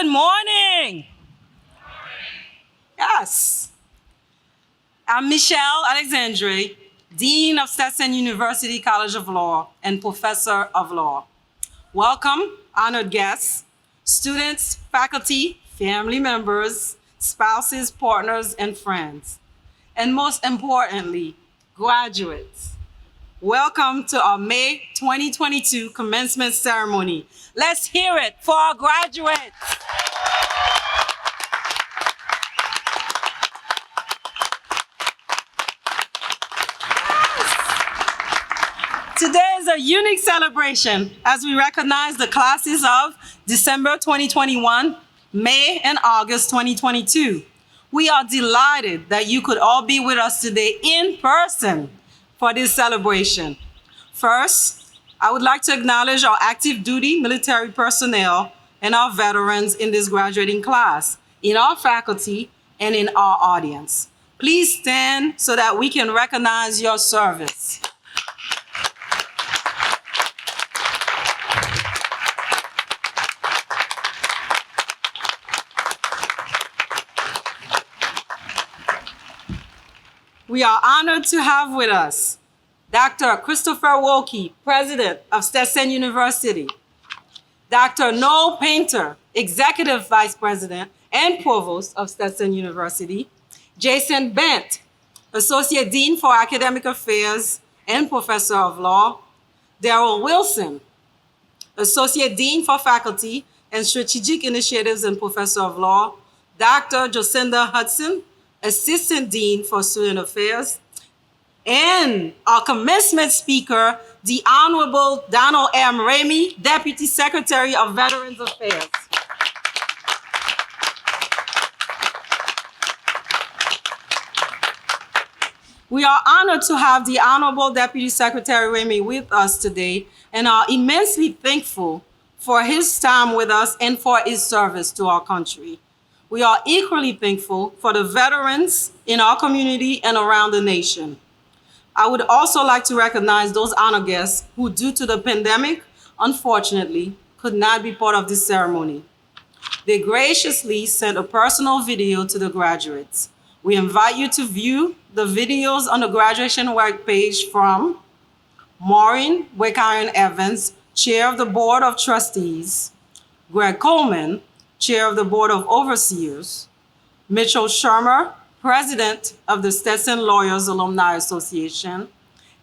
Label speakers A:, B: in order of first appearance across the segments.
A: Good morning. Yes. I'm Michelle Alexandre, Dean of Stetson University College of Law and Professor of Law. Welcome, honored guests, students, faculty, family members, spouses, partners, and friends. And most importantly, graduates. Welcome to our May 2022 commencement ceremony. Let's hear it for our graduates. Today is a unique celebration as we recognize the classes of December 2021, May and August 2022. We are delighted that you could all be with us today in person for this celebration. First, I would like to acknowledge our active duty military personnel and our veterans in this graduating class, in our faculty, and in our audience. Please stand so that we can recognize your service. We are honored to have with us Dr. Christopher Wilkie, President of Stetson University, Dr. Noel Painter, Executive Vice President and Provost of Stetson University, Jason Bent, Associate Dean for Academic Affairs and Professor of Law, Darrell Wilson, Associate Dean for Faculty and Strategic Initiatives and Professor of Law, Dr. Jacinda Hudson, Assistant Dean for Student Affairs, and our commencement speaker, the Honorable Donald M. Remy, Deputy Secretary of Veterans Affairs. We are honored to have the Honorable Deputy Secretary Remy with us today and are immensely thankful for his time with us and for his service to our country. We are equally thankful for the veterans in our community and around the nation. I would also like to recognize those honor guests who, due to the pandemic, unfortunately, could not be part of this ceremony. They graciously sent a personal video to the graduates. We invite you to view the videos on the graduation webpage from Maureen Wakaran Evans, Chair of the Board of Trustees, Greg Coleman, Chair of the Board of Overseers, Mitchell Shermer, President of the Stetson Lawyers Alumni Association,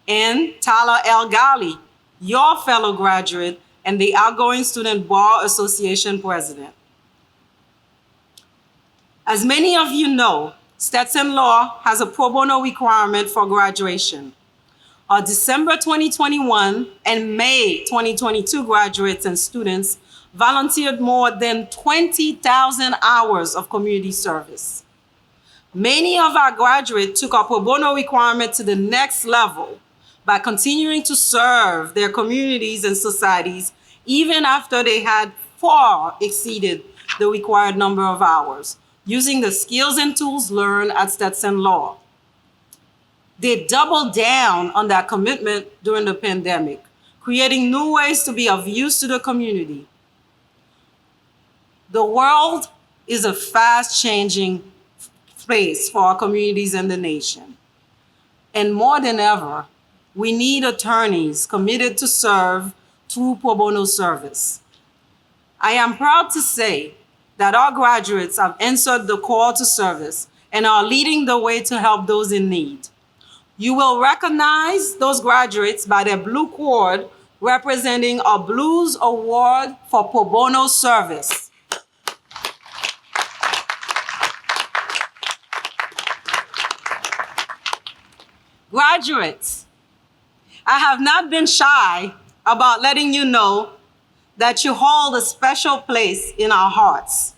A: and Tyler L. Ghali, your fellow graduate and the outgoing Student Bar Association President. As many of you know, Stetson Law has a pro bono requirement for graduation. Our December 2021 and May 2022 graduates and students volunteered more than 20,000 hours of community service. Many of our graduates took our pro bono requirement to the next level by continuing to serve their communities and societies even after they had far exceeded the required number of hours, using the skills and tools learned at Stetson Law. They doubled down on that commitment during the pandemic, creating new ways to be of use to the community. The world is a fast-changing place for our communities and the nation. And more than ever, we need attorneys committed to serve through pro bono service. I am proud to say that our graduates have answered the call to service and are leading the way to help those in need. You will recognize those graduates by their blue cord representing our Blues Award for Pro Bono Service. Graduates, I have not been shy about letting you know that you hold a special place in our hearts.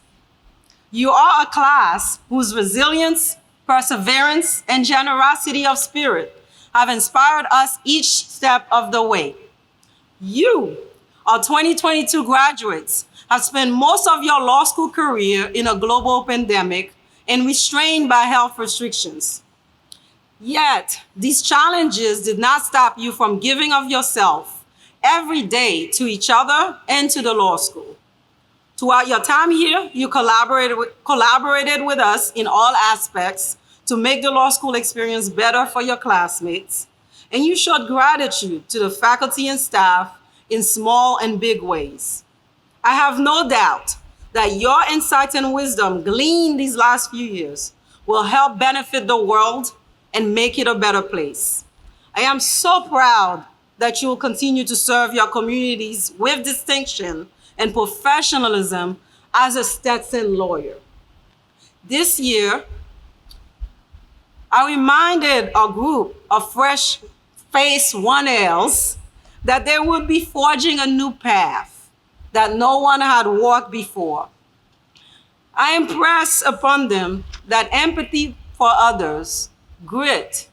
A: You are a class whose resilience, perseverance, and generosity of spirit have inspired us each step of the way. You, our 2022 graduates, have spent most of your law school career in a global pandemic and restrained by health restrictions. Yet, these challenges did not stop you from giving of yourself every day to each other and to the law school. Throughout your time here, you collaborated with us in all aspects to make the law school experience better for your classmates, and you showed gratitude to the faculty and staff in small and big ways. I have no doubt that your insight and wisdom gleaned these last few years will help benefit the world and make it a better place. I am so proud that you will continue to serve your communities with distinction and professionalism as a Stetson lawyer. This year, I reminded a group of fresh-faced 1Ls that they would be forging a new path that no one had walked before. I impress upon them that empathy for others, grit,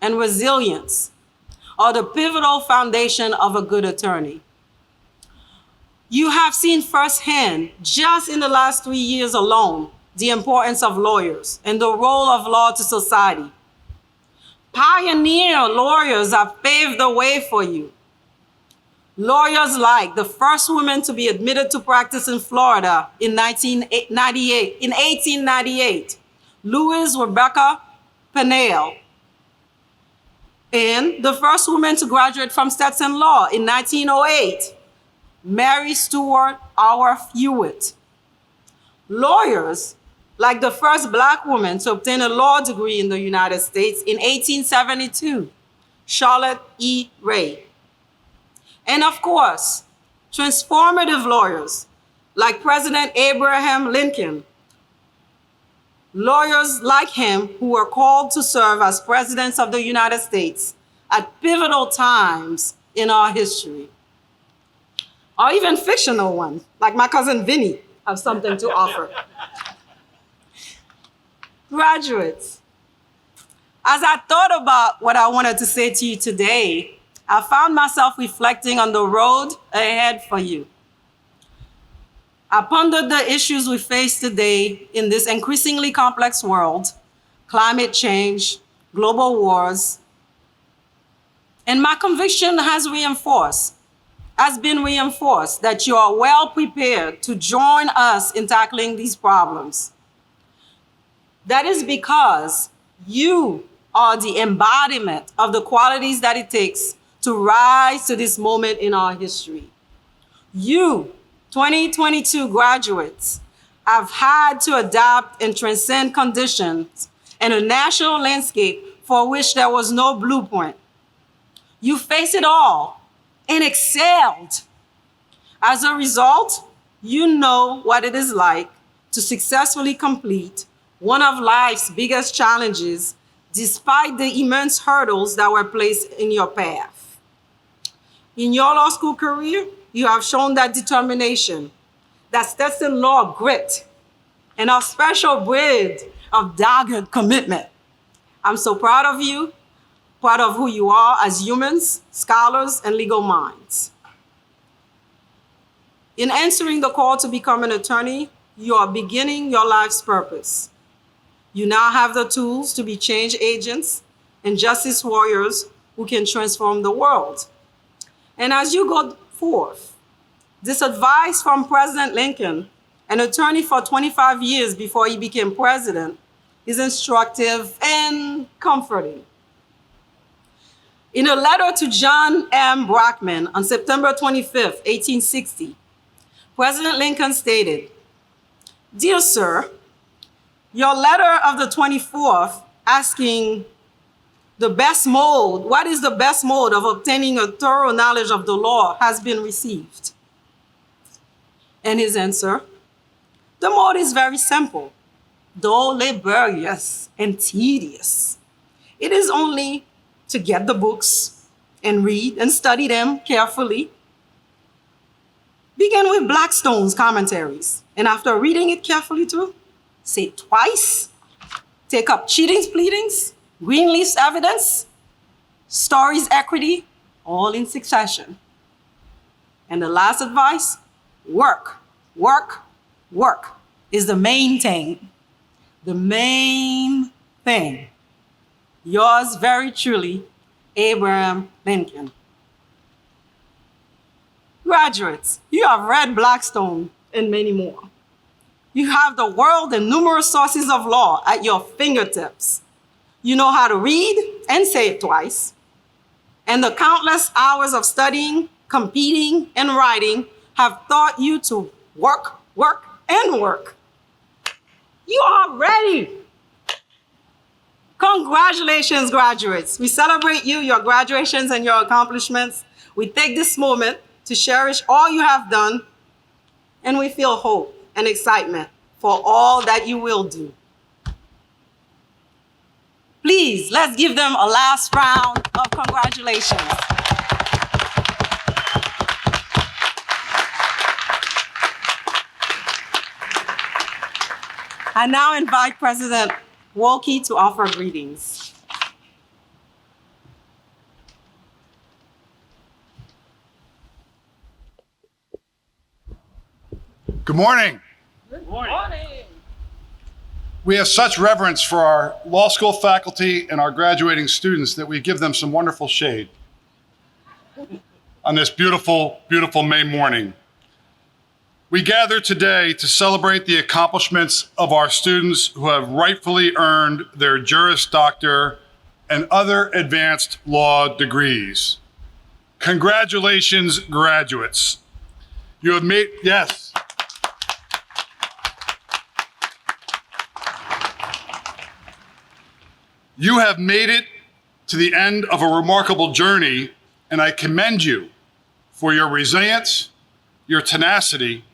A: and resilience are the pivotal foundation of a good attorney. You have seen firsthand, just in the last 3 years alone, the importance of lawyers and the role of law to society. Pioneer lawyers have paved the way for you. Lawyers like the first woman to be admitted to practice in Florida in 1898, Louise Rebecca Pennell, and the first woman to graduate from Stetson Law in 1908, Mary Stewart Howarth Hewitt. Lawyers like the first Black woman to obtain a law degree in the United States in 1872, Charlotte E. Ray. And of course, transformative lawyers like President Abraham Lincoln, lawyers like him who were called to serve as presidents of the United States at pivotal times in our history. Or even fictional ones, like my cousin Vinny, have something to offer. Graduates, as I thought about what I wanted to say to you today, I found myself reflecting on the road ahead for you. I pondered the issues we face today in this increasingly complex world, climate change, global wars, and my conviction has been reinforced that you are well prepared to join us in tackling these problems. That is because you are the embodiment of the qualities that it takes to rise to this moment in our history. You, 2022 graduates, have had to adapt and transcend conditions and a national landscape for which there was no blueprint. You faced it all and excelled. As a result, you know what it is like to successfully complete one of life's biggest challenges despite the immense hurdles that were placed in your path. In your law school career, you have shown that determination, that Stetson Law grit, and a special breed of dogged commitment. I'm so proud of you, proud of who you are as humans, scholars, and legal minds. In answering the call to become an attorney, you are beginning your life's purpose. You now have the tools to be change agents and justice warriors who can transform the world. And as you go forth, this advice from President Lincoln, an attorney for 25 years before he became president, is instructive and comforting. In a letter to John M. Brockman on September 25, 1860, President Lincoln stated, "Dear Sir, your letter of the 24th asking what is the best mode of obtaining a thorough knowledge of the law has been received." And his answer, "The mode is very simple, though laborious and tedious. It is only to get the books and read and study them carefully. Begin with Blackstone's commentaries, and after reading it carefully too, say it twice. Take up Cheating's pleadings, Greenleaf's evidence, Story's equity, all in succession. And the last advice, work, work, work is the main thing. The main thing. Yours very truly, Abraham Lincoln." Graduates, you have read Blackstone and many more. You have the world and numerous sources of law at your fingertips. You know how to read and say it twice. And the countless hours of studying, competing, and writing have taught you to work, work, and work. You are ready. Congratulations, graduates. We celebrate you, your graduations, and your accomplishments. We take this moment to cherish all you have done, and we feel hope and excitement for all that you will do. Please, let's give them a last round of congratulations. I now invite President Wolke to offer greetings.
B: Good morning.
A: Good morning.
B: We have such reverence for our law school faculty and our graduating students that we give them some wonderful shade on this beautiful, beautiful May morning. We gather today to celebrate the accomplishments of our students who have rightfully earned their Juris Doctor and other advanced law degrees. Congratulations, graduates. You have made, yes. You have made it to the end of a remarkable journey, and I commend you for your resilience, your tenacity,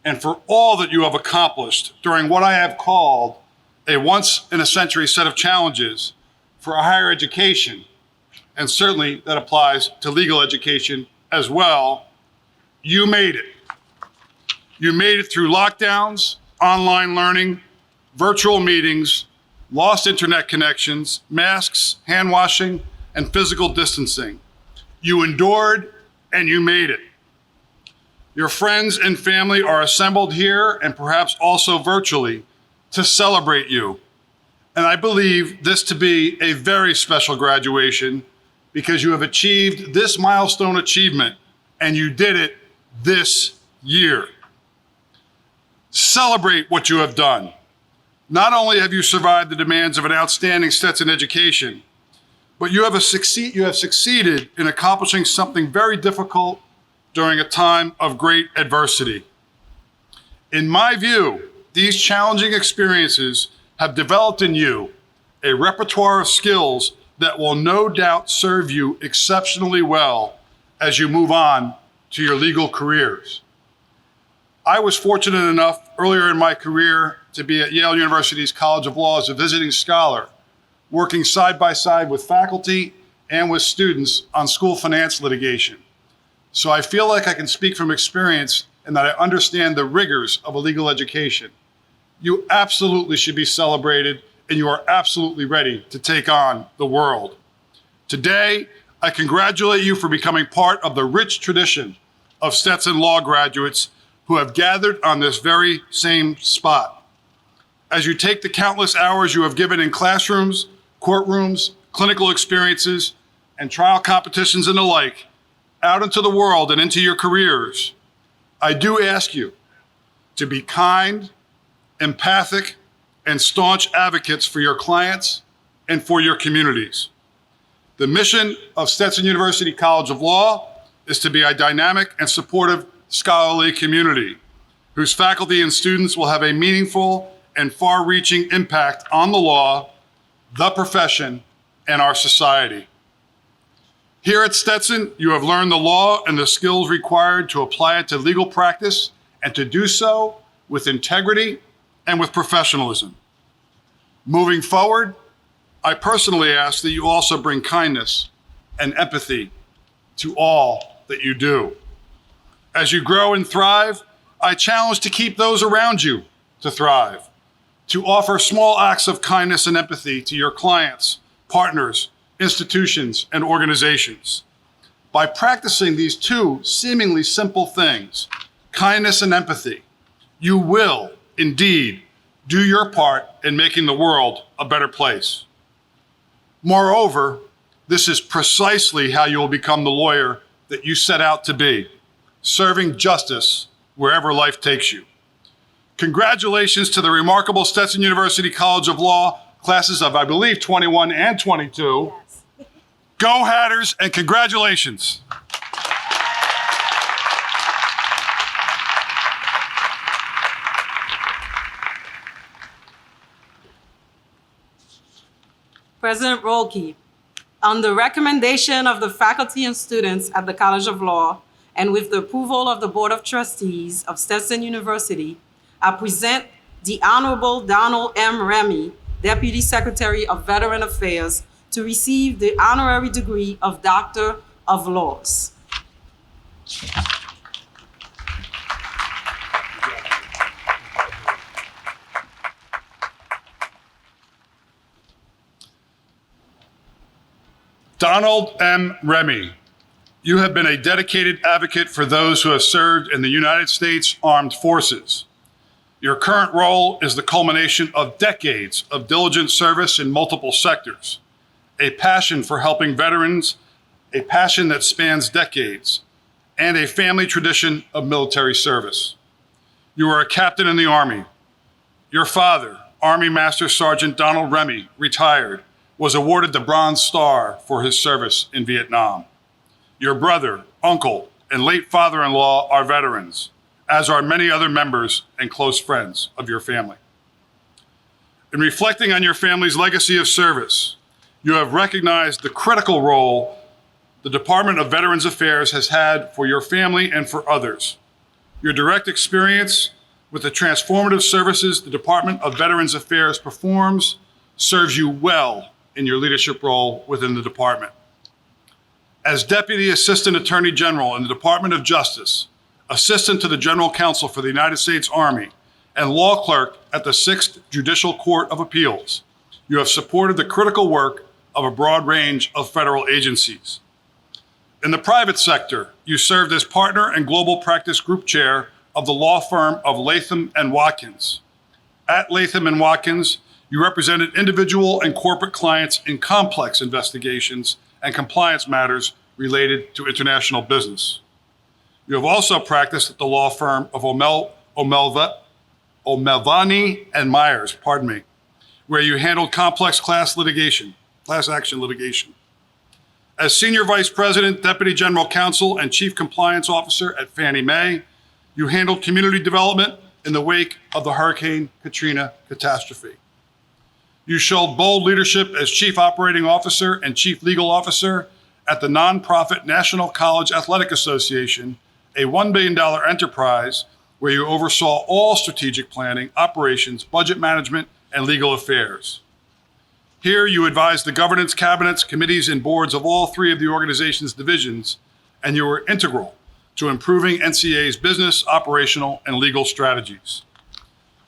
B: and for all that you have accomplished during what I have called a once-in-a-century set of challenges for our higher education, and certainly that applies to legal education as well. You made it. You made it through lockdowns, online learning, virtual meetings, lost internet connections, masks, hand washing, and physical distancing. You endured and you made it. Your friends and family are assembled here and perhaps also virtually to celebrate you. And I believe this to be a very special graduation because you have achieved this milestone achievement and you did it this year. Celebrate what you have done. Not only have you survived the demands of an outstanding Stetson education, but you have succeeded in accomplishing something very difficult during a time of great adversity. In my view, these challenging experiences have developed in you a repertoire of skills that will no doubt serve you exceptionally well as you move on to your legal careers. I was fortunate enough earlier in my career to be at Yale University's College of Law as a visiting scholar, working side by side with faculty and with students on school finance litigation. So I feel like I can speak from experience and that I understand the rigors of a legal education. You absolutely should be celebrated and you are absolutely ready to take on the world. Today, I congratulate you for becoming part of the rich tradition of Stetson Law graduates who have gathered on this very same spot. As you take the countless hours you have given in classrooms, courtrooms, clinical experiences, and trial competitions and the like, out into the world and into your careers, I do ask you to be kind, empathic, and staunch advocates for your clients and for your communities. The mission of Stetson University College of Law is to be a dynamic and supportive scholarly community whose faculty and students will have a meaningful and far-reaching impact on the law, the profession, and our society. Here at Stetson, you have learned the law and the skills required to apply it to legal practice and to do so with integrity and with professionalism. Moving forward, I personally ask that you also bring kindness and empathy to all that you do. As you grow and thrive, I challenge to keep those around you to thrive, to offer small acts of kindness and empathy to your clients, partners, institutions, and organizations. By practicing these two seemingly simple things, kindness and empathy, you will indeed do your part in making the world a better place. Moreover, this is precisely how you will become the lawyer that you set out to be, serving justice wherever life takes you. Congratulations to the remarkable Stetson University College of Law classes of, I believe, 21 and 22.
A: Yes.
B: Go Hatters, and congratulations.
A: President Rolke, on the recommendation of the faculty and students at the College of Law, and with the approval of the Board of Trustees of Stetson University, I present the Honorable Donald M. Remy, Deputy Secretary of Veteran Affairs, to receive the honorary degree of Doctor of Laws.
B: Donald M. Remy, you have been a dedicated advocate for those who have served in the United States Armed Forces. Your current role is the culmination of decades of diligent service in multiple sectors, a passion for helping veterans, a passion that spans decades, and a family tradition of military service. You are a captain in the Army. Your father, Army Master Sergeant Donald Remy, retired, was awarded the Bronze Star for his service in Vietnam. Your brother, uncle, and late father-in-law are veterans, as are many other members and close friends of your family. In reflecting on your family's legacy of service, you have recognized the critical role the Department of Veterans Affairs has had for your family and for others. Your direct experience with the transformative services the Department of Veterans Affairs performs serves you well in your leadership role within the department. As Deputy Assistant Attorney General in the Department of Justice, Assistant to the General Counsel for the United States Army, and Law Clerk at the 6th Judicial Court of Appeals, you have supported the critical work of a broad range of federal agencies. In the private sector, you served as partner and global practice group chair of the law firm of Latham & Watkins. At Latham & Watkins, you represented individual and corporate clients in complex investigations and compliance matters related to international business. You have also practiced at the law firm of O'Melveny and Myers, where you handled complex class action litigation. As Senior Vice President, Deputy General Counsel, and Chief Compliance Officer at Fannie Mae, you handled community development in the wake of the Hurricane Katrina catastrophe. You showed bold leadership as Chief Operating Officer and Chief Legal Officer at the nonprofit National College Athletic Association, a $1 billion enterprise where you oversaw all strategic planning, operations, budget management, and legal affairs. Here, you advised the governance cabinets, committees, and boards of all three of the organization's divisions, and you were integral to improving NCA's business, operational, and legal strategies.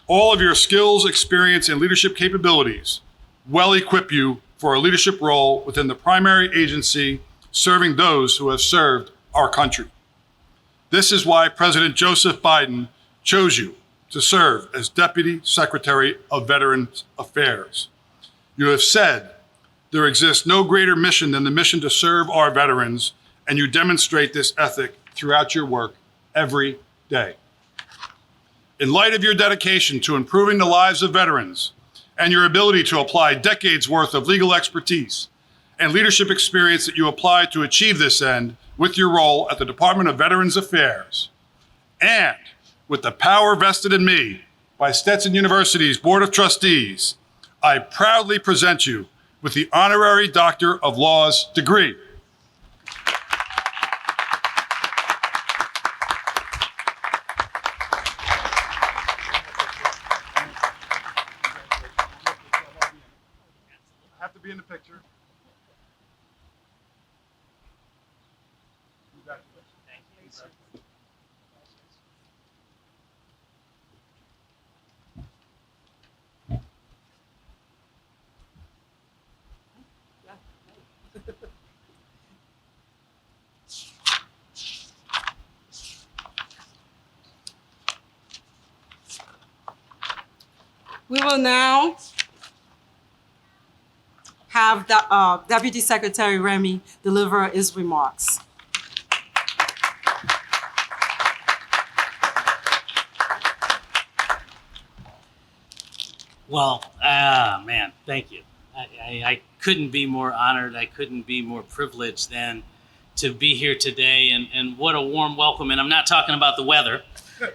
B: All of your skills, experience, and leadership capabilities well equip you for a leadership role within the primary agency serving those who have served our country. This is why President Joseph Biden chose you to serve as Deputy Secretary of Veterans Affairs. You have said there exists no greater mission than the mission to serve our veterans, and you demonstrate this ethic throughout your work every day. In light of your dedication to improving the lives of veterans and your ability to apply decades worth of legal expertise and leadership experience that you apply to achieve this end with your role at the Department of Veterans Affairs, and with the power vested in me by Stetson University's Board of Trustees, I proudly present you with the Honorary Doctor of Laws degree. Have to be in the picture.
C: Thank you, sir.
A: We will now have the Deputy Secretary Remy deliver his remarks.
C: Well, man, thank you. I couldn't be more honored. I couldn't be more privileged than to be here today. And what a warm welcome. And I'm not talking about the weather.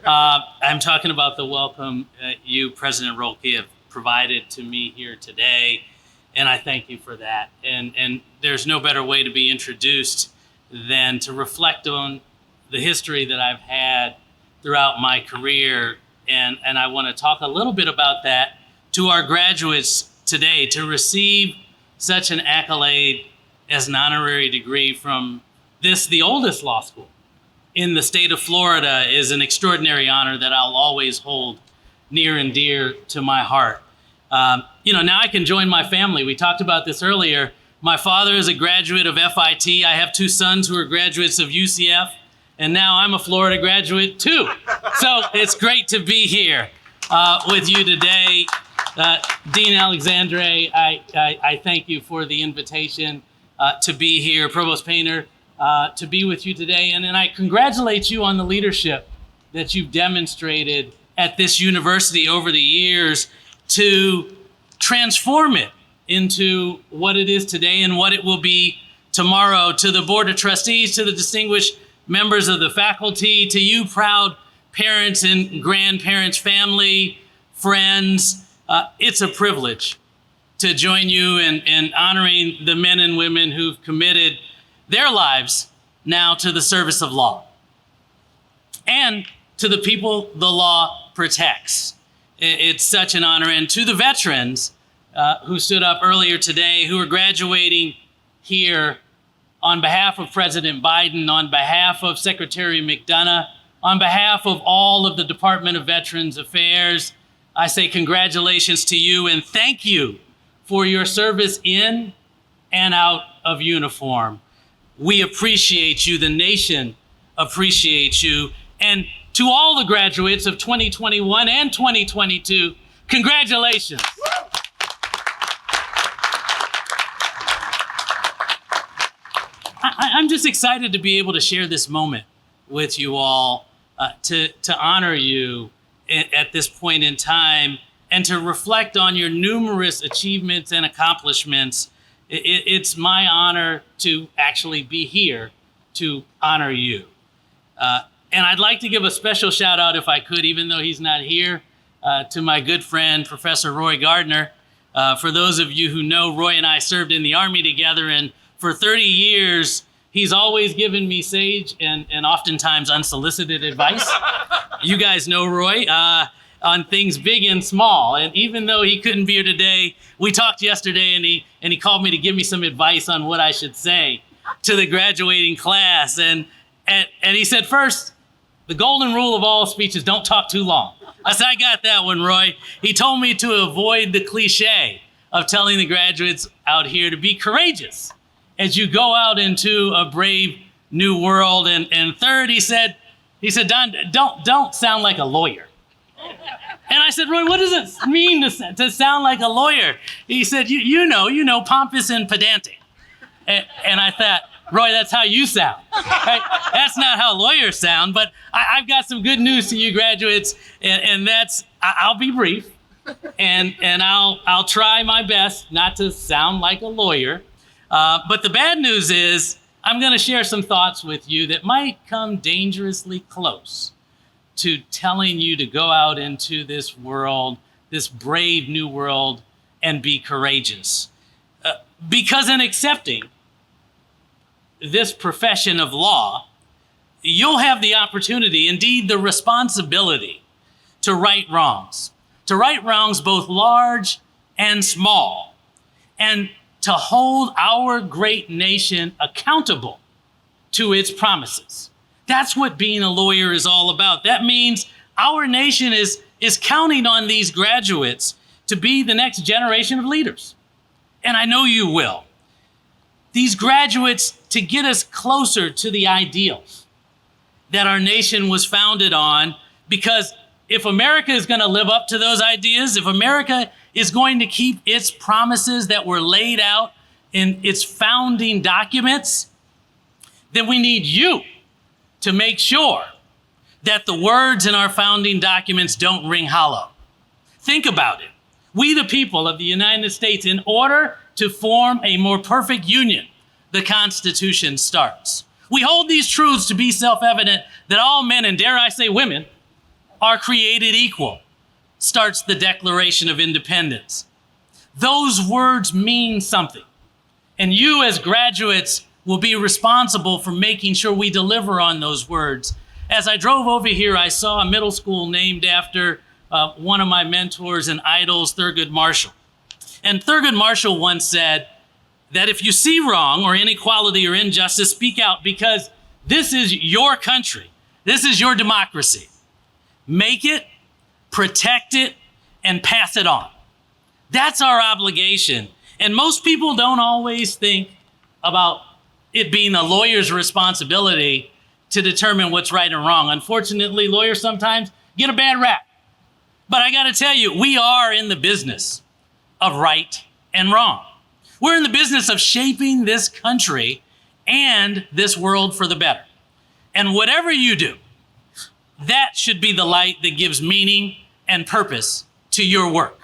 C: I'm talking about the welcome you, President Rolke, have provided to me here today. And I thank you for that. And there's no better way to be introduced than to reflect on the history that I've had throughout my career. And I want to talk a little bit about that to our graduates today. To receive such an accolade as an honorary degree from this, the oldest law school in the state of Florida, is an extraordinary honor that I'll always hold near and dear to my heart. Now I can join my family. We talked about this earlier. My father is a graduate of FIT. I have two sons who are graduates of UCF, and now I'm a Florida graduate too. So it's great to be here with you today. Dean Alexandre, I thank you for the invitation to be here. Provost Painter, to be with you today. And I congratulate you on the leadership that you've demonstrated at this university over the years to transform it into what it is today and what it will be tomorrow. To the Board of Trustees, to the distinguished members of the faculty, to you proud parents and grandparents, family, friends, it's a privilege to join you in honoring the men and women who've committed their lives now to the service of law and to the people the law protects. It's such an honor. And to the veterans who stood up earlier today, who are graduating here on behalf of President Biden, on behalf of Secretary McDonough, on behalf of all of the Department of Veterans Affairs, I say congratulations to you and thank you for your service in and out of uniform. We appreciate you. The nation appreciates you. And to all the graduates of 2021 and 2022, congratulations. I'm just excited to be able to share this moment with you all, to honor you at this point in time and to reflect on your numerous achievements and accomplishments. It's my honor to actually be here to honor you. And I'd like to give a special shout out, if I could, even though he's not here, to my good friend, Professor Roy Gardner. For those of you who know, Roy and I served in the Army together, and for 30 years, he's always given me sage and oftentimes unsolicited advice. You guys know Roy, on things big and small. And even though he couldn't be here today, we talked yesterday and he called me to give me some advice on what I should say to the graduating class. And he said, first, the golden rule of all speeches, don't talk too long. I said, I got that one, Roy. He told me to avoid the cliche of telling the graduates out here to be courageous as you go out into a brave new world. And third, he said, Don, don't sound like a lawyer. And I said, Roy, what does it mean to sound like a lawyer? He said, you know, pompous and pedantic. And I thought, Roy, that's how you sound. Right? That's not how lawyers sound, but I've got some good news to you graduates, and that's, I'll be brief, and I'll try my best not to sound like a lawyer. But the bad news is I'm going to share some thoughts with you that might come dangerously close to telling you to go out into this world, this brave new world, and be courageous. Because in accepting this profession of law, you'll have the opportunity, indeed the responsibility, to right wrongs both large and small, and to hold our great nation accountable to its promises. That's what being a lawyer is all about. That means our nation is counting on these graduates to be the next generation of leaders. And I know you will. These graduates to get us closer to the ideals that our nation was founded on, because if America is going to live up to those ideas, if America is going to keep its promises that were laid out in its founding documents, then we need you to make sure that the words in our founding documents don't ring hollow. Think about it. we the people of the United States, in order to form a more perfect union, the Constitution starts. We hold these truths to be self-evident that all men, and dare I say women, are created equal, starts the Declaration of Independence. Those words mean something. And you as graduates will be responsible for making sure we deliver on those words. As I drove over here, I saw a middle school named after one of my mentors and idols, Thurgood Marshall. And Thurgood Marshall once said that if you see wrong or inequality or injustice, speak out, because this is your country. This is your democracy. Make it, protect it, and pass it on. That's our obligation. And most people don't always think about it being a lawyer's responsibility to determine what's right and wrong. Unfortunately, lawyers sometimes get a bad rap. But I got to tell you, we are in the business of right and wrong. We're in the business of shaping this country and this world for the better. And whatever you do, that should be the light that gives meaning and purpose to your work.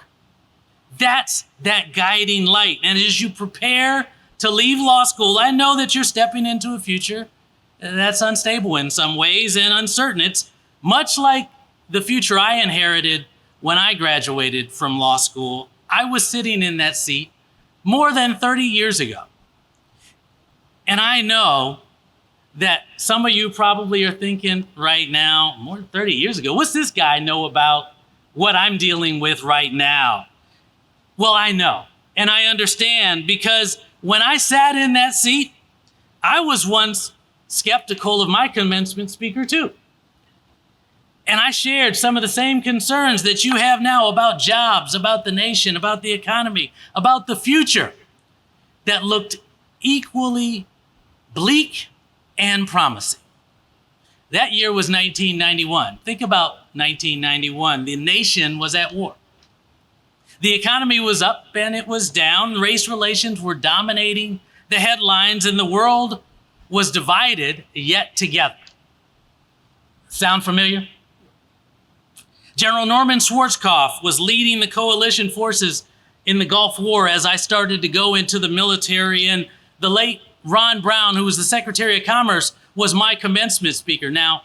C: That's that guiding light. And as you prepare to leave law school, I know that you're stepping into a future that's unstable in some ways and uncertain. It's much like the future I inherited when I graduated from law school. I was sitting in that seat more than 30 years ago. And I know that some of you probably are thinking right now, more than 30 years ago, what's this guy know about what I'm dealing with right now? Well, I know, and I understand, because when I sat in that seat, I was once skeptical of my commencement speaker too. And I shared some of the same concerns that you have now about jobs, about the nation, about the economy, about the future, that looked equally bleak and promising. That year was 1991. Think about 1991. The nation was at war. The economy was up and it was down. Race relations were dominating the headlines, and the world was divided yet together. Sound familiar? General Norman Schwarzkopf was leading the coalition forces in the Gulf War as I started to go into the military, and the late Ron Brown, who was the Secretary of Commerce, was my commencement speaker. Now,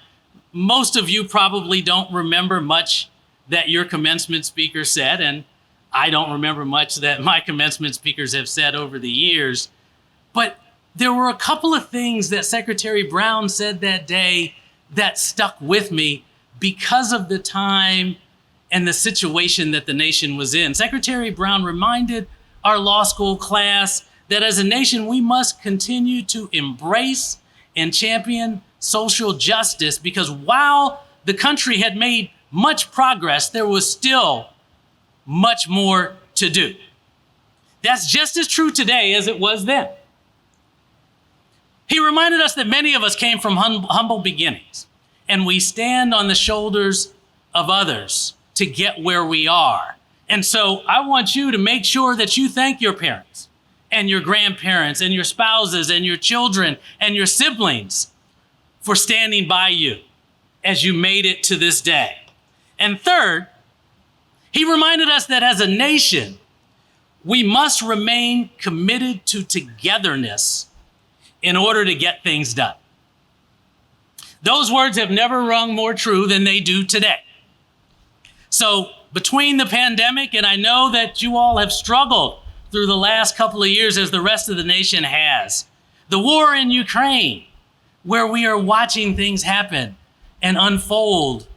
C: most of you probably don't remember much that your commencement speaker said, and I don't remember much that my commencement speakers have said over the years. But there were a couple of things that Secretary Brown said that day that stuck with me because of the time and the situation that the nation was in. Secretary Brown reminded our law school class that as a nation, we must continue to embrace and champion social justice, because while the country had made much progress, there was still much more to do. That's just as true today as it was then. He reminded us that many of us came from humble beginnings, and we stand on the shoulders of others to get where we are. And so I want you to make sure that you thank your parents and your grandparents and your spouses and your children and your siblings for standing by you as you made it to this day. And third, he reminded us that as a nation, we must remain committed to togetherness in order to get things done. Those words have never rung more true than they do today. So between the pandemic, and I know that you all have struggled through the last couple of years as the rest of the nation has, the war in Ukraine, where we are watching things happen and unfold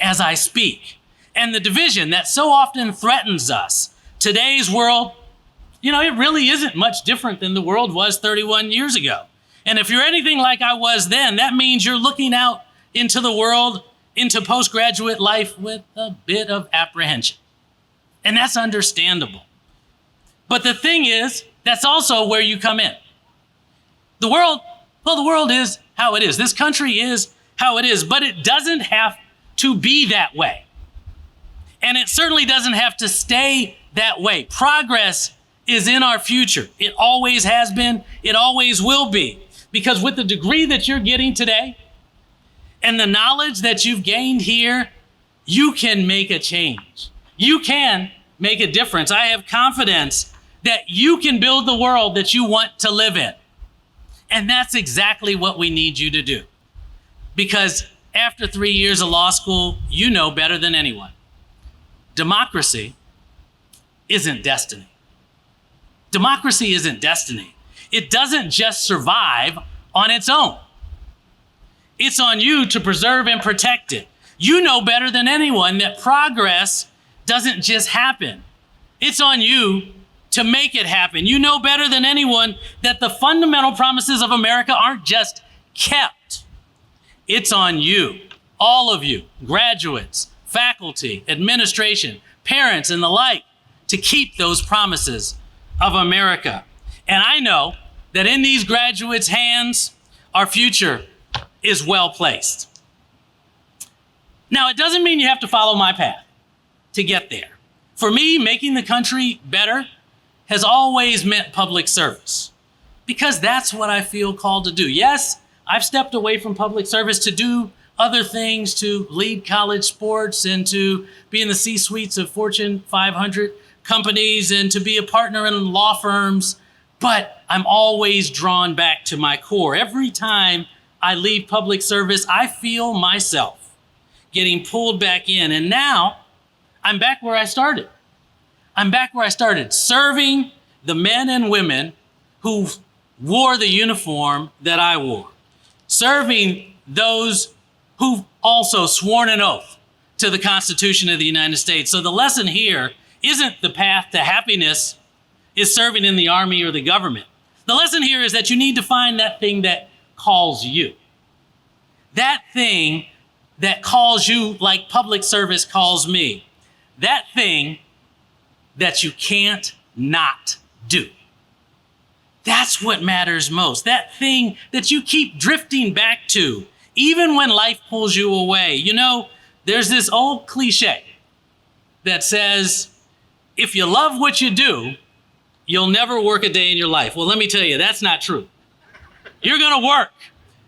C: as I speak, and the division that so often threatens us. Today's world, it really isn't much different than the world was 31 years ago. And if you're anything like I was then, that means you're looking out into the world, into postgraduate life with a bit of apprehension. And that's understandable. But the thing is, that's also where you come in. The world is how it is. This country is how it is, but it doesn't have to be that way. And it certainly doesn't have to stay that way. Progress is in our future. It always has been. It always will be. Because with the degree that you're getting today and the knowledge that you've gained here, you can make a change. You can make a difference. I have confidence that you can build the world that you want to live in. And that's exactly what we need you to do. Because after 3 years of law school, you know better than anyone. Democracy isn't destiny. Democracy isn't destiny. It doesn't just survive on its own. It's on you to preserve and protect it. You know better than anyone that progress doesn't just happen. It's on you to make it happen. You know better than anyone that the fundamental promises of America aren't just kept. It's on you, all of you, graduates, faculty, administration, parents, and the like, to keep those promises of America. And I know that in these graduates' hands, our future is well placed. Now, it doesn't mean you have to follow my path to get there. For me, making the country better has always meant public service, because that's what I feel called to do. Yes, I've stepped away from public service to do other things, to lead college sports and to be in the C-suites of Fortune 500 companies and to be a partner in law firms, but I'm always drawn back to my core. Every time I leave public service, I feel myself getting pulled back in, and now I'm back where I started. I'm back where I started, serving the men and women who wore the uniform that I wore, serving those who've also sworn an oath to the Constitution of the United States. So the lesson here isn't the path to happiness is serving in the army or the government. The lesson here is that you need to find that thing that calls you. That thing that calls you like public service calls me. That thing that you can't not do. That's what matters most. That thing that you keep drifting back to, even when life pulls you away. You know, there's this old cliche that says, if you love what you do, you'll never work a day in your life. Well, let me tell you, that's not true. You're gonna work.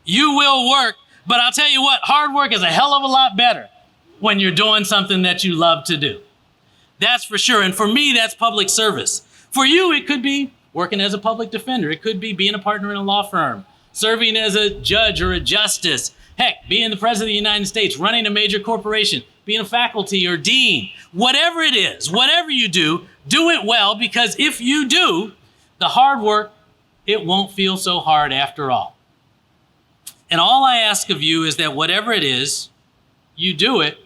C: You will work, but I'll tell you what, hard work is a hell of a lot better when you're doing something that you love to do. That's for sure. And for me, that's public service. For you, it could be working as a public defender. It could be being a partner in a law firm, serving as a judge or a justice. Heck, being the president of the United States, running a major corporation, being a faculty or dean. Whatever it is, whatever you do it well, because if you do the hard work, it won't feel so hard after all. And all I ask of you is that whatever it is, you do it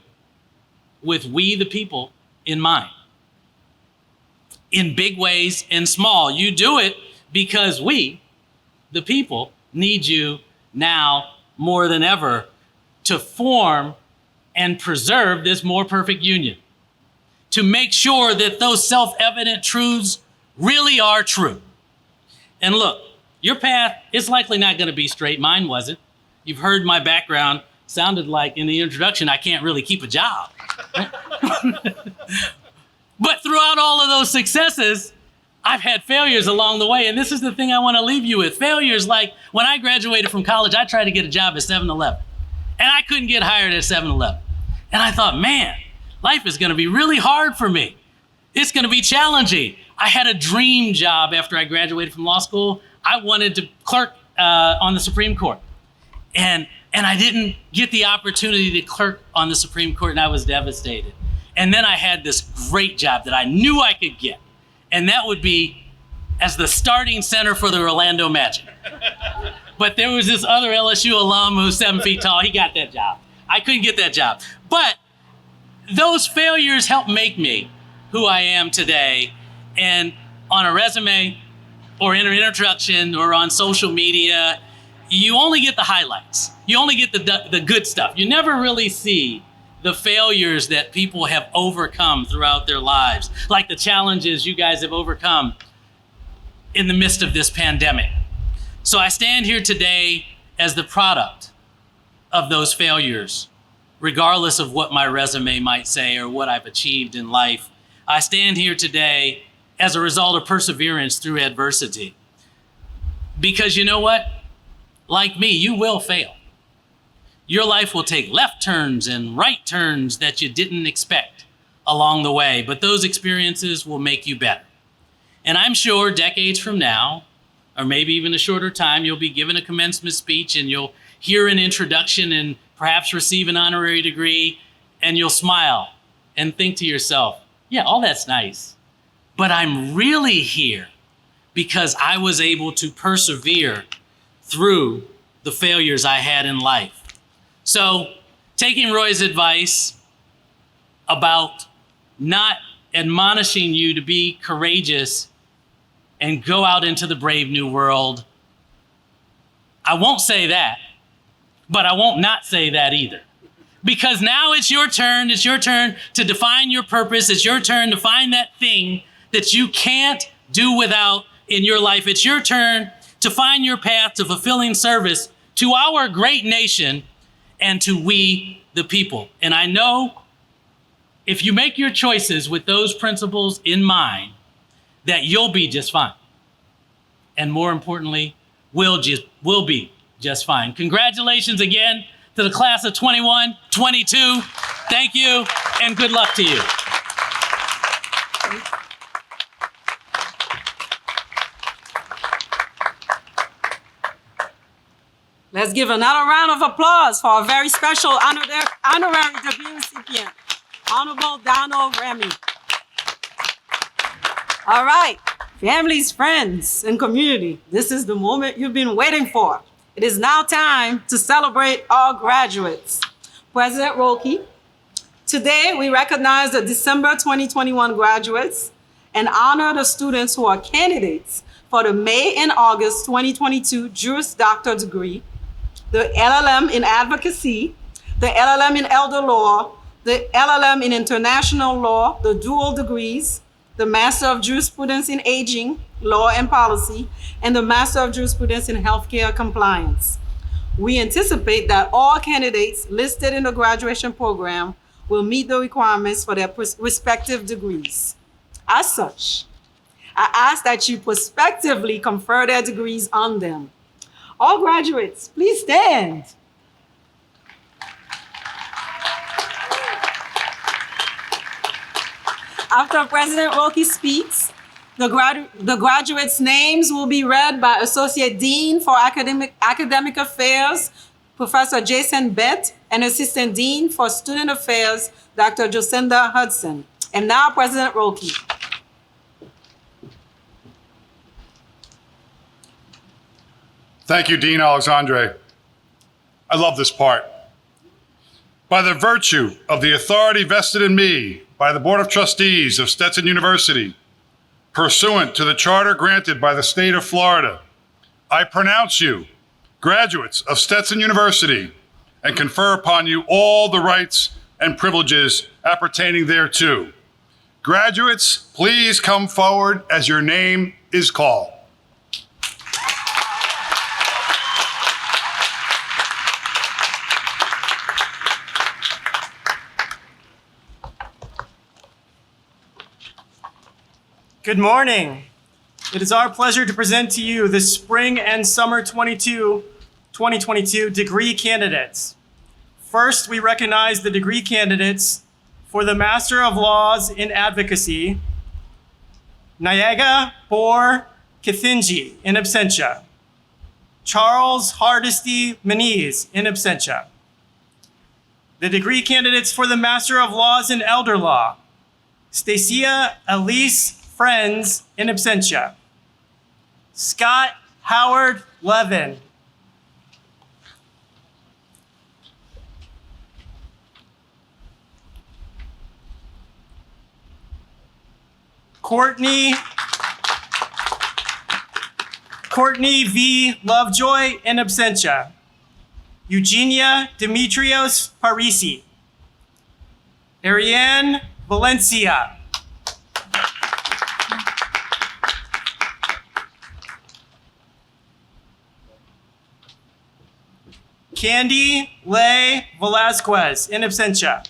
C: with we the people in mind. In big ways and small. You do it because we, the people, need you now more than ever to form and preserve this more perfect union. To make sure that those self-evident truths really are true. And look, your path is likely not going to be straight. Mine wasn't. You've heard my background. Sounded like in the introduction, I can't really keep a job. But throughout all of those successes, I've had failures along the way. And this is the thing I want to leave you with. Failures like when I graduated from college, I tried to get a job at 7-Eleven. And I couldn't get hired at 7-Eleven. And I thought, man, life is going to be really hard for me. It's going to be challenging. I had a dream job after I graduated from law school. I wanted to clerk on the Supreme Court. And I didn't get the opportunity to clerk on the Supreme Court, and I was devastated. And then I had this great job that I knew I could get, and that would be as the starting center for the Orlando Magic. But there was this other LSU alum who's 7 feet tall. He got that job. I couldn't get that job. But those failures helped make me who I am today. And on a resume or in an introduction or on social media, you only get the highlights. You only get the good stuff. You never really see the failures that people have overcome throughout their lives, like the challenges you guys have overcome in the midst of this pandemic. So I stand here today as the product of those failures, regardless of what my resume might say or what I've achieved in life. I stand here today as a result of perseverance through adversity. Because you know what? Like me, you will fail. Your life will take left turns and right turns that you didn't expect. along the way, but those experiences will make you better. And I'm sure decades from now, or maybe even a shorter time, you'll be given a commencement speech and you'll hear an introduction and perhaps receive an honorary degree, and you'll smile and think to yourself, yeah, all that's nice, but I'm really here because I was able to persevere through the failures I had in life. So taking Roy's advice about not admonishing you to be courageous and go out into the brave new world, I won't say that, but I won't not say that either. Because now it's your turn to define your purpose. It's your turn to find that thing that you can't do without in your life. It's your turn to find your path to fulfilling service to our great nation and to we the people. And I know if you make your choices with those principles in mind, that you'll be just fine. And more importantly, will be just fine. Congratulations again to the class of 21, 22. Thank you, and good luck to you.
A: Let's give another round of applause for a very special honorary degree recipient, Honorable Donald Remy. All right, families, friends, and community, this is the moment you've been waiting for. It is now time to celebrate our graduates. President Roki, today we recognize the December 2021 graduates and honor the students who are candidates for the May and August 2022 Juris Doctor degree, the LLM in Advocacy, the LLM in Elder Law, the LLM in International Law, the dual degrees, the Master of Jurisprudence in Aging, Law and Policy, and the Master of Jurisprudence in Healthcare Compliance. We anticipate that all candidates listed in the graduation program will meet the requirements for their respective degrees. As such, I ask that you prospectively confer their degrees on them. All graduates, please stand. After President Roki speaks, the graduates' names will be read by Associate Dean for Academic Affairs, Professor Jason Bett, and Assistant Dean for Student Affairs, Dr. Jocinda Hudson. And now, President Roki.
B: Thank you, Dean Alexandre. I love this part. By the virtue of the authority vested in me by the Board of Trustees of Stetson University, pursuant to the charter granted by the state of Florida, I pronounce you graduates of Stetson University and confer upon you all the rights and privileges appertaining thereto. Graduates, please come forward as your name is called.
D: Good morning. It is our pleasure to present to you the spring and summer 2022 degree candidates. First, we recognize the degree candidates for the Master of Laws in Advocacy, Nyaga Bor Kithinji in absentia, Charles Hardesty Meniz in absentia. The degree candidates for the Master of Laws in Elder Law, Stacia Elise Friends in absentia, Scott Howard Levin, Courtney V. Lovejoy in absentia, Eugenia Demetrios Parisi, Ariane Valencia, Candy Lay Velasquez in absentia.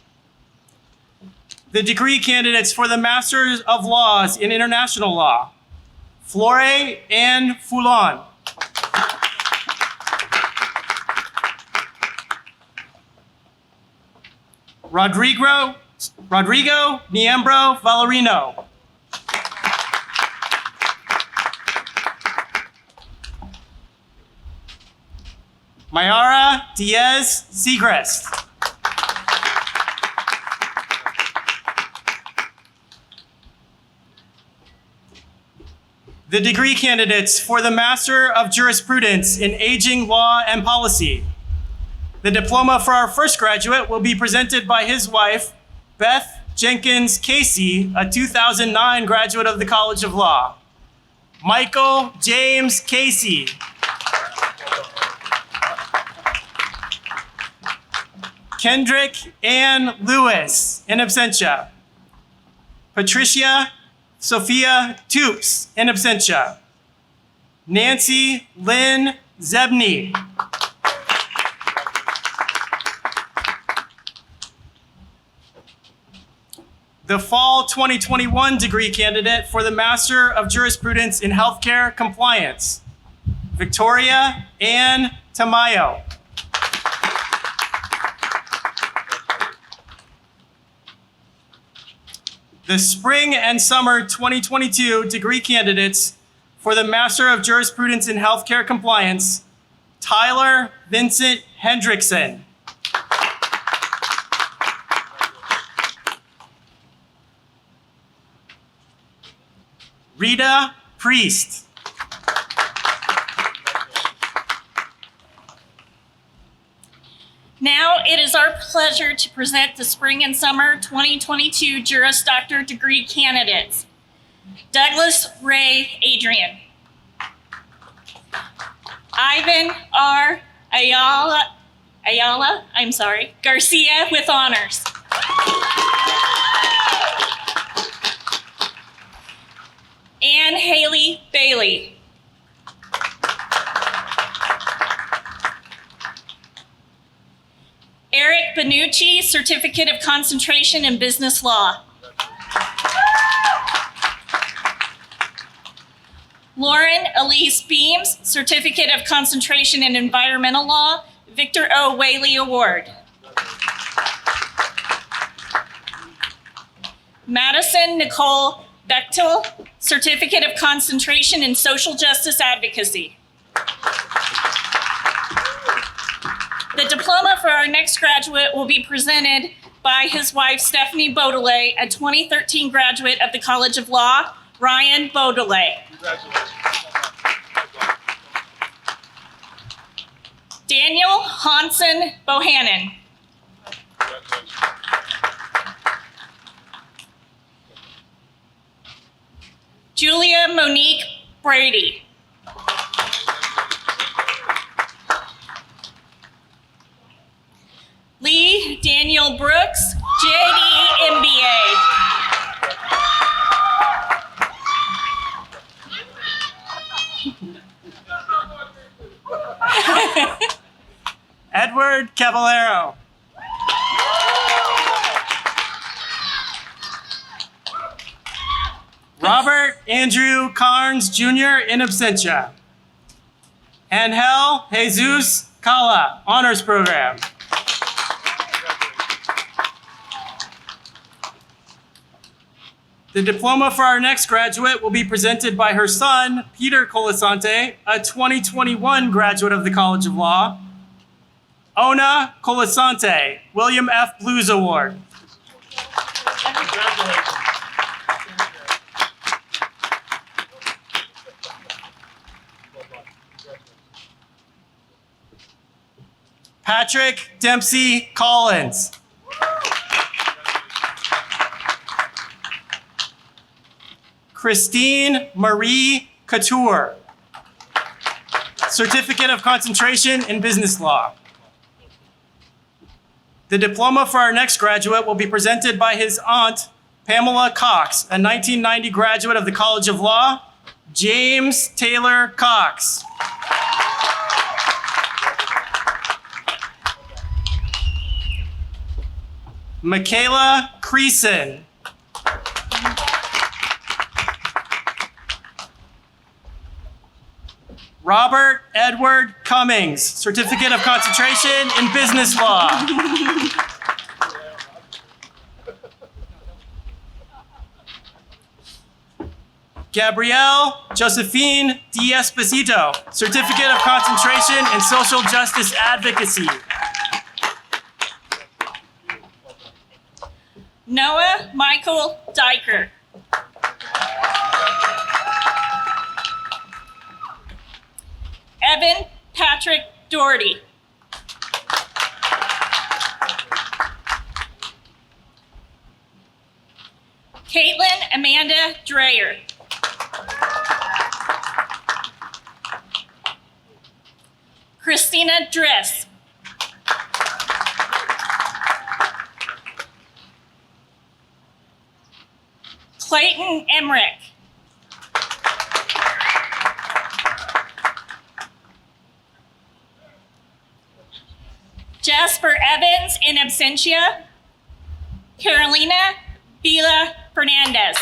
D: The degree candidates for the Master of Laws in International Law, Flore Ann Foulon, Rodrigo Rodrigo Niembro Valerino. Mayara Diaz Segrest. The degree candidates for the Master of Jurisprudence in Aging, Law, and Policy. The diploma for our first graduate will be presented by his wife, Beth Jenkins Casey, a 2009 graduate of the College of Law. Michael James Casey. Kendrick Ann Lewis, in absentia. Patricia Sophia Toops, in absentia. Nancy Lynn Zebney. The fall 2021 degree candidate for the Master of Jurisprudence in Healthcare Compliance, Victoria Ann Tamayo. The spring and summer 2022 degree candidates for the Master of Jurisprudence in Healthcare Compliance, Tyler Vincent Hendrickson. Rita Priest.
E: Now it is our pleasure to present the spring and summer 2022 Juris Doctor degree candidates. Douglas Ray Adrian. Ivan R. Ayala, Garcia with honors. Anne Haley Bailey. Eric Benucci, Certificate of Concentration in Business Law. Lauren Elise Beams, Certificate of Concentration in Environmental Law, Victor O. Whaley Award. Madison Nicole Bechtel, Certificate of Concentration in Social Justice Advocacy. The diploma for our next graduate will be presented by his wife, Stephanie Beaudelet, a 2013 graduate of the College of Law, Ryan Beaudelet. Daniel Hansen Bohannon. Julia Monique Brady. Lee Daniel Brooks, JD MBA.
D: Edward Caballero. Robert Andrew Carnes Jr. in absentia. Angel Jesus Cala, honors program. The diploma for our next graduate will be presented by her son, Peter Colasante, a 2021 graduate of the College of Law. Ona Colasante, William F. Blues Award. Patrick Dempsey Collins. Christine Marie Couture, Certificate of Concentration in Business Law. The diploma for our next graduate will be presented by his aunt, Pamela Cox, a 1990 graduate of the College of Law, James Taylor Cox. Michaela Creason. Robert Edward Cummings, Certificate of Concentration in Business Law. Gabrielle Josephine D. Esposito, Certificate of Concentration in Social Justice Advocacy.
E: Noah Michael Diker. Evan Patrick Doherty. Caitlin Amanda Dreyer. Christina Driss. Clayton Emmerich. Jasper Evans in absentia. Carolina Vila Fernandez.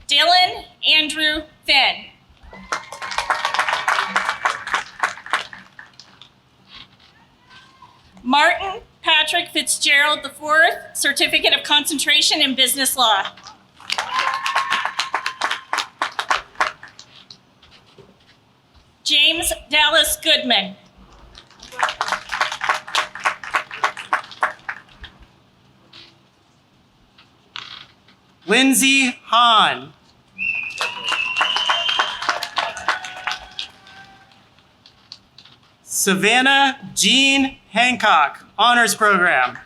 E: Dylan Andrew Finn. Martin Patrick Fitzgerald IV, Certificate of Concentration in Business Law. James Dallas Goodman.
D: Lindsay Hahn. Savannah Jean Hancock, Honors Program.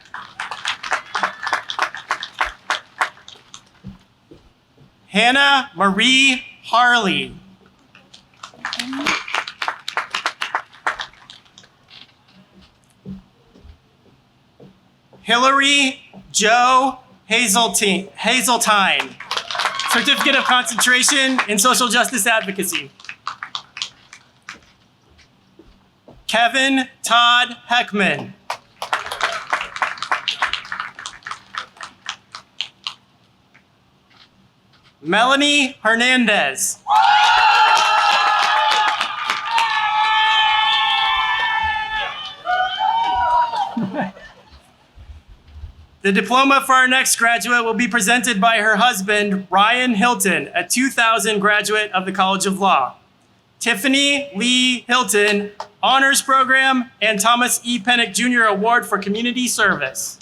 D: Hannah Marie Harley. Hillary Joe Hazeltine, Certificate of Concentration in Social Justice Advocacy. Kevin Todd Heckman. Melanie Hernandez. The diploma for our next graduate will be presented by her husband, Ryan Hilton, a 2000 graduate of the College of Law. Tiffany Lee Hilton, Honors Program, and Thomas E. Pennick Jr. Award for Community Service.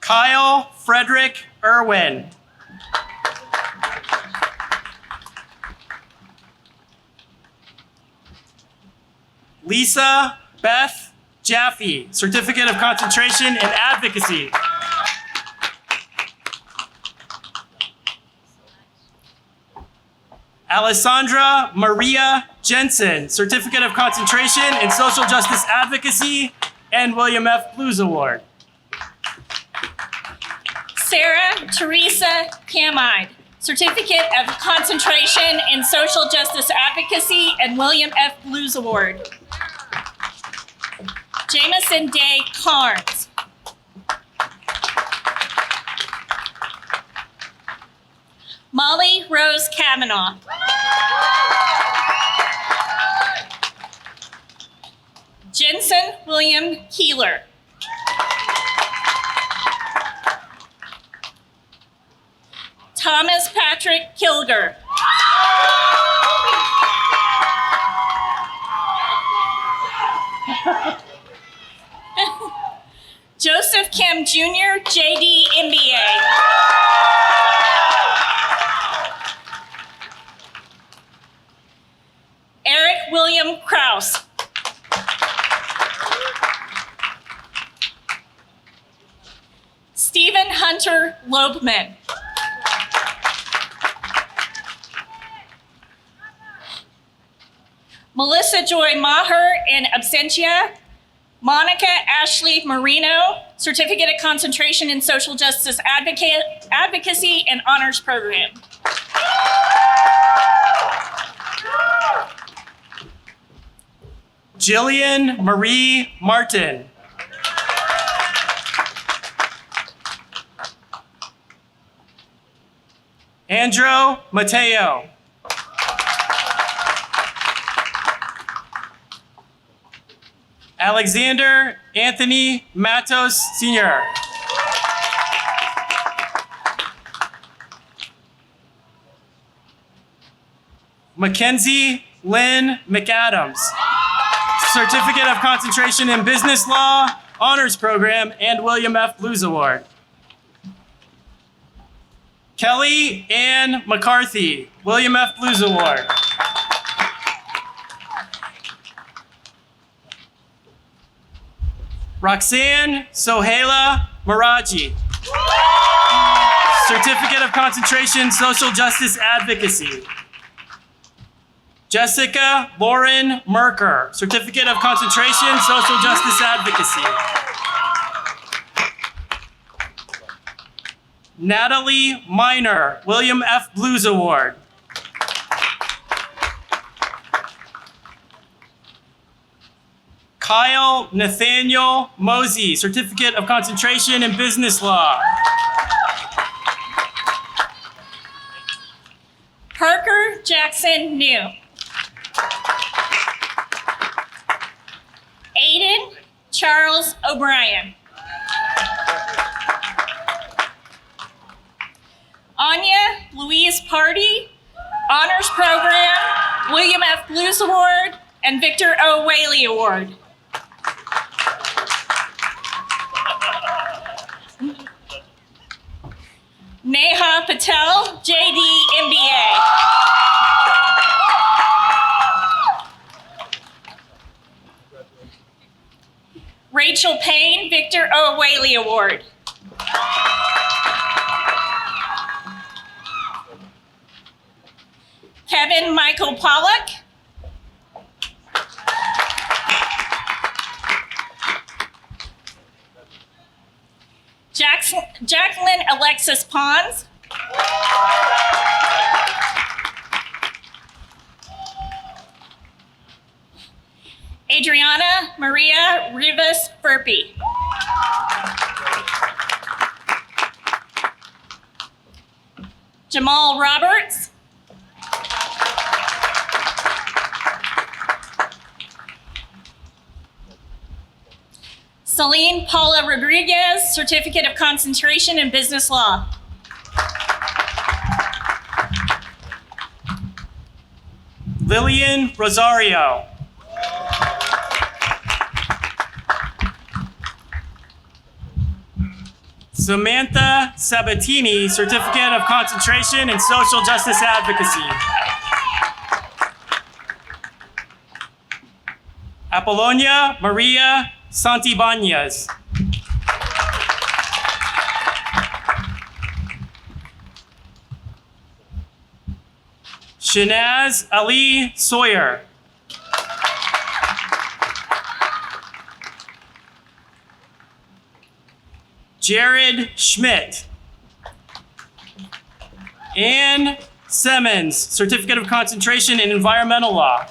D: Kyle Frederick Irwin. Lisa Beth Jaffe, Certificate of Concentration in Advocacy. Alessandra Maria Jensen, Certificate of Concentration in Social Justice Advocacy and William F. Blues Award.
E: Sarah Teresa Camide, Certificate of Concentration in Social Justice Advocacy and William F. Blues Award. Jamison Day Carnes. Molly Rose Kavanaugh. Jensen William Keeler. Thomas Patrick Kilger. Joseph Kim Jr., JD, MBA. Eric William Kraus. Stephen Hunter Loebman. Melissa Joy Maher in absentia. Monica Ashley Marino, Certificate of Concentration in Social Justice Advocacy and Honors Program.
D: Jillian Marie Martin. Andrew Mateo. Alexander Anthony Matos Sr. Mackenzie Lynn McAdams, Certificate of Concentration in Business Law, Honors Program, and William F. Blues Award. Kelly Ann McCarthy, William F. Blues Award. Roxanne Sohaila Maraji, Certificate of Concentration, Social Justice Advocacy. Jessica Lauren Merker, Certificate of Concentration, Social Justice Advocacy. Natalie Miner, William F. Blues Award. Kyle Nathaniel Mosey, Certificate of Concentration in Business Law.
E: Parker Jackson New. Aiden Charles O'Brien. Anya Louise Party, Honors Program, William F. Blues Award, and Victor O. Whaley Award. Neha Patel, JD, MBA. Rachel Payne, Victor O. Whaley Award. Kevin Michael Pollock. Jacqueline Alexis Pons. Adriana Maria Rivas Furpy. Jamal Roberts. Celine Paula Rodriguez, Certificate of Concentration in Business Law.
D: Lillian Rosario. Samantha Sabatini, Certificate of Concentration in Social Justice Advocacy. Apollonia Maria Santibanez. Shanaz Ali Sawyer. Jared Schmidt. Ann Simmons, Certificate of Concentration in Environmental Law.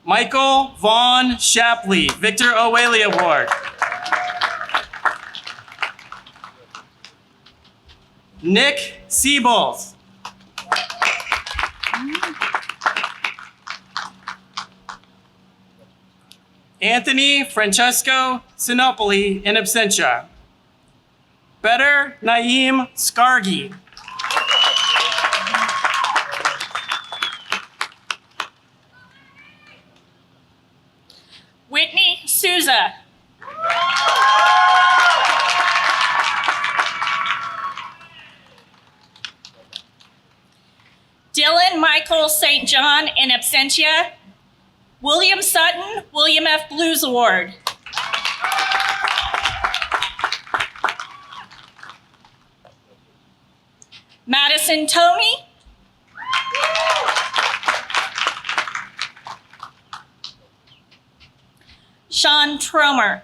D: Michael Vaughn Shapley, Victor O. Whaley Award. Nick Siebels. Anthony Francesco Sinopoli in absentia. Better Naeem Scargi.
E: Whitney Souza. Dylan Michael St. John in absentia. William Sutton, William F. Blues Award. Madison Tomey. Sean Tromer.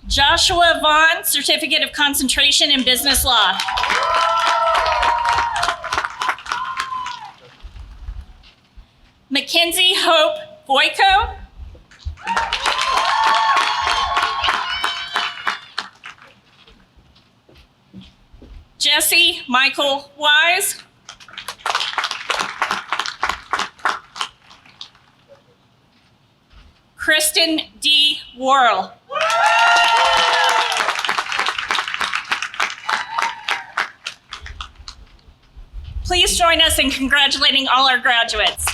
E: Joshua Vaughn, Certificate of Concentration in Business Law. Mackenzie Hope Boyko. Jesse Michael Wise. Kristen D. Worrell. Please join us in congratulating all our graduates.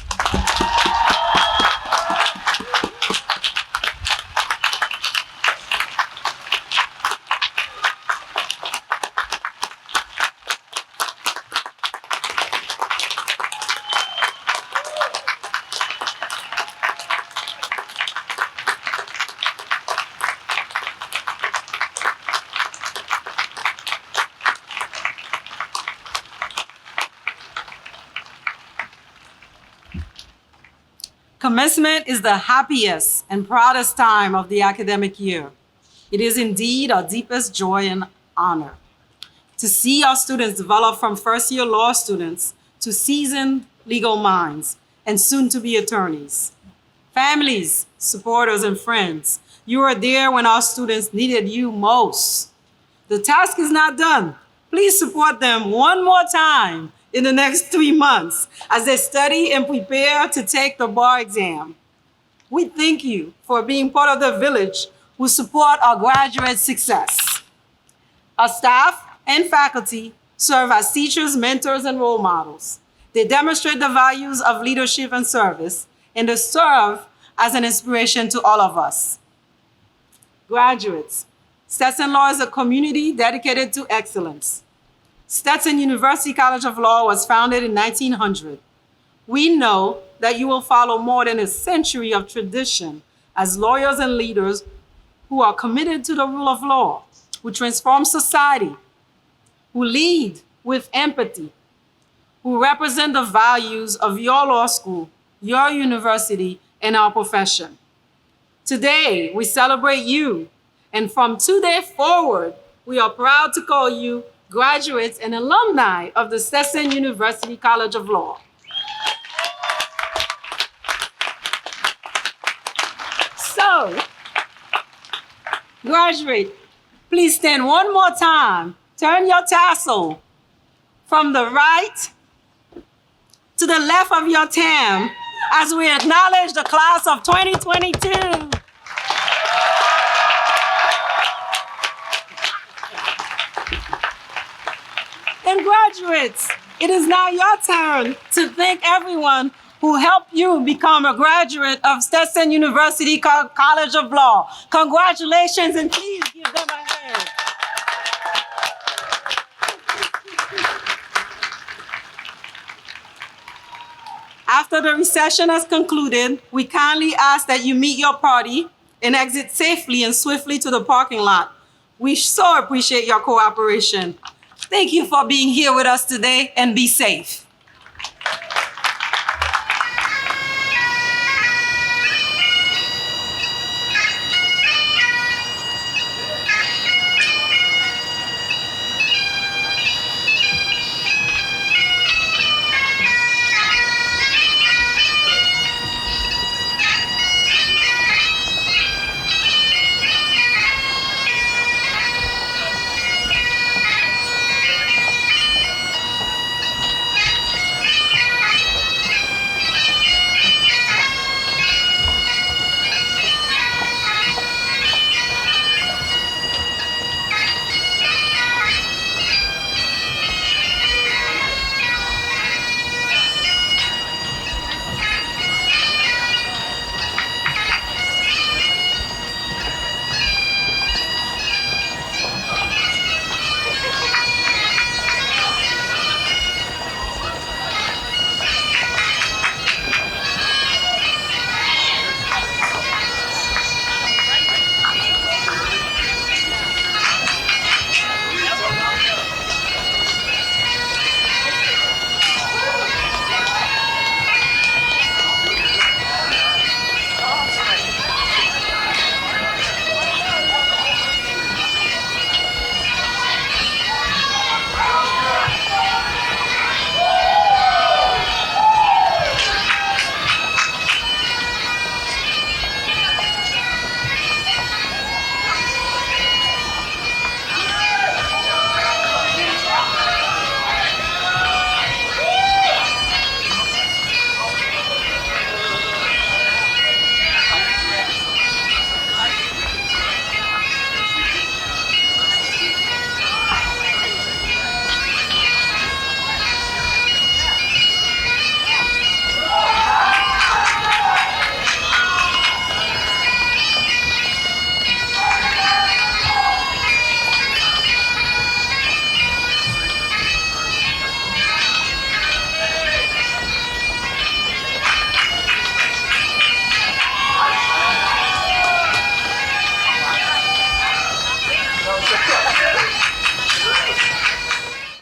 A: Commencement is the happiest and proudest time of the academic year. It is indeed our deepest joy and honor to see our students develop from first-year law students to seasoned legal minds and soon-to-be attorneys. Families, supporters, and friends, you are there when our students needed you most. The task is not done. Please support them one more time in the next 3 months as they study and prepare to take the bar exam. We thank you for being part of the village who support our graduate success. Our staff and faculty serve as teachers, mentors, and role models. They demonstrate the values of leadership and service, and they serve as an inspiration to all of us. Graduates, Stetson Law is a community dedicated to excellence. Stetson University College of Law was founded in 1900. We know that you will follow more than a century of tradition as lawyers and leaders who are committed to the rule of law, who transform society, who lead with empathy, who represent the values of your law school, your university, and our profession. Today, we celebrate you, and from today forward, we are proud to call you graduates and alumni of the Stetson University College of Law. So, graduate, please stand one more time. Turn your tassel from the right to the left of your tam as we acknowledge the class of 2022. And graduates, it is now your turn to thank everyone who helped you become a graduate of Stetson University College of Law. Congratulations, and please give them a hand. After the recession has concluded, we kindly ask that you meet your party and exit safely and swiftly to the parking lot. We so appreciate your cooperation. Thank you for being here with us today, and be safe.